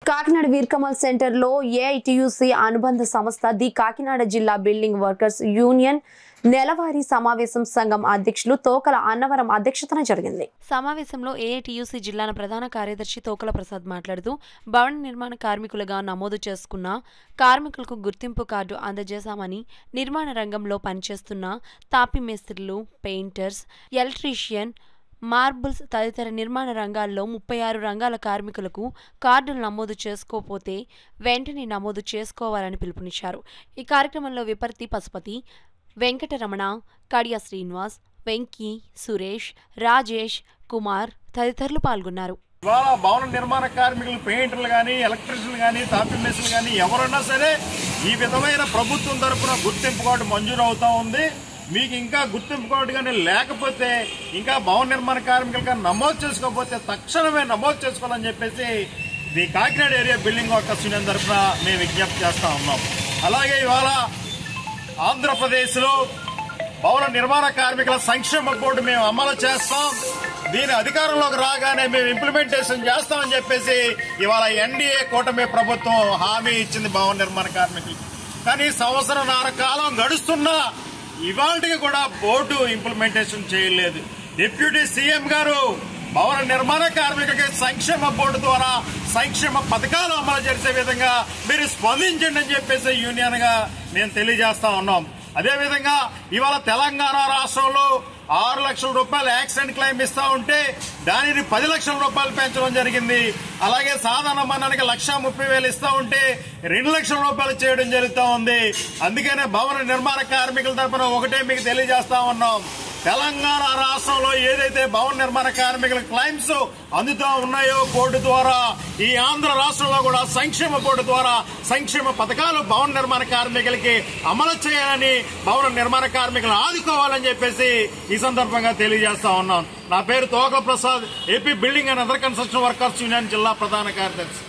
Kakinada వీర్కమల్ centre లో AITUC అనుబంధ సంస్థ ది కాకినాడ జిల్లా బిల్డింగ్ వర్కర్స్ యూనియన్ నెలవారీ సమావేశం సంఘం అధ్యక్షులు తోకల అన్నవరం అధ్యక్షతన జరిగింది. సమావేశంలో ఏఐటియుసి జిల్లా ప్రధాన కార్యదర్శి తోకల ప్రసాద్ మాట్లాడుతూ భవన నిర్మాణ కార్మికులుగా నమోదు చేసుకున్న కార్మికులకు గుర్తింపు కార్డు అందజేశామని, నిర్మాణ రంగంలో పనిచేస్తున్న తాపి మేస్త్రీలు, పెయింటర్స్, ఎలక్ట్రీషియన్, మార్బుల్స్ తదితర నిర్మాణ రంగాల్లో 36 రంగాల కార్మికులకు కార్డులు నమోదు చేసుకోకపోతే వెంటనే నమోదు చేసుకోవాలని పిలుపునిచ్చారు. ఈ కార్యక్రమంలో విపర్తి పశుపతి, వెంకటరమణ, కడియా శ్రీనివాస్, వెంకీ, సురేష్, రాజేష్, కుమార్ తదితరులు పాల్గొన్నారు. ఇవాళ భవన నిర్మాణ కార్మికులు, పెయింటర్లు కానీ, ఎలక్ట్రీషియన్లు కానీ, తాపీ మేస్త్రీలు కానీ ఎవరైనా సరే ఈ విధమైన ప్రభుత్వం తరఫున గుర్తింపు కార్డు మంజూరు అవుతా ఉంది. మీకు ఇంకా గుర్తింపు కార్డు కానీ లేకపోతే, ఇంకా భవన నిర్మాణ కార్మికులుగా నమోదు చేసుకోకపోతే తక్షణమే నమోదు చేసుకోవాలని చెప్పేసి ఈ Kakinada area building workers union తరఫున మేము విజ్ఞప్తి చేస్తా ఉన్నాం. అలాగే ఇవాళ ఆంధ్రప్రదేశ్లో భవన నిర్మాణ కార్మికుల సంక్షేమ బోర్డు మేము అమలు చేస్తాం, దీని అధికారంలోకి రాగానే మేము ఇంప్లిమెంటేషన్ చేస్తామని చెప్పేసి ఇవాళ ఎన్డీఏ కూటమి ప్రభుత్వం హామీ ఇచ్చింది భవన నిర్మాణ కార్మికులు. కానీ సంవత్సరంన్నర కాలం గడుస్తున్నా ఇవాళకి కూడా బోర్డు ఇంప్లిమెంటేషన్ చేయలేదు. డిప్యూటీ సీఎం గారు భవన నిర్మాణ కార్మికులకి సంక్షేమ బోర్డు ద్వారా సంక్షేమ పథకాలు అమలు చేసే విధంగా మీరు స్పందించండి అని చెప్పేసి యూనియన్ గా మేము తెలియజేస్తా ఉన్నాం. అదేవిధంగా ఇవాళ తెలంగాణ రాష్ట్రంలో 6 లక్షల రూపాయలు యాక్సిడెంట్ క్లెయిమ్ ఇస్తా ఉంటే దానిని 10 లక్షల రూపాయలు పెంచడం జరిగింది. అలాగే సాధారణ మరణానికి 1,30,000 ఇస్తా ఉంటే 2 లక్షల రూపాయలు చేయడం జరుగుతూ ఉంది. అందుకనే భవన నిర్మాణ కార్మికుల తరఫున ఒకటే మీకు తెలియజేస్తా ఉన్నాం, తెలంగాణ రాష్ట్రంలో ఏదైతే భవన నిర్మాణ కార్మికుల క్లైమ్స్ అందుతూ ఉన్నాయో బోర్డు ద్వారా, ఈ ఆంధ్ర రాష్ట్రంలో కూడా సంక్షేమ బోర్డు ద్వారా సంక్షేమ పథకాలు భవన నిర్మాణ కార్మికులకి అమలు చేయాలని, భవన నిర్మాణ కార్మికులు ఆదుకోవాలని చెప్పేసి ఈ సందర్భంగా తెలియజేస్తా ఉన్నాం. నా పేరు Tokala Prasad, AP building and other construction workers union జిల్లా ప్రధాన కార్యదర్శి.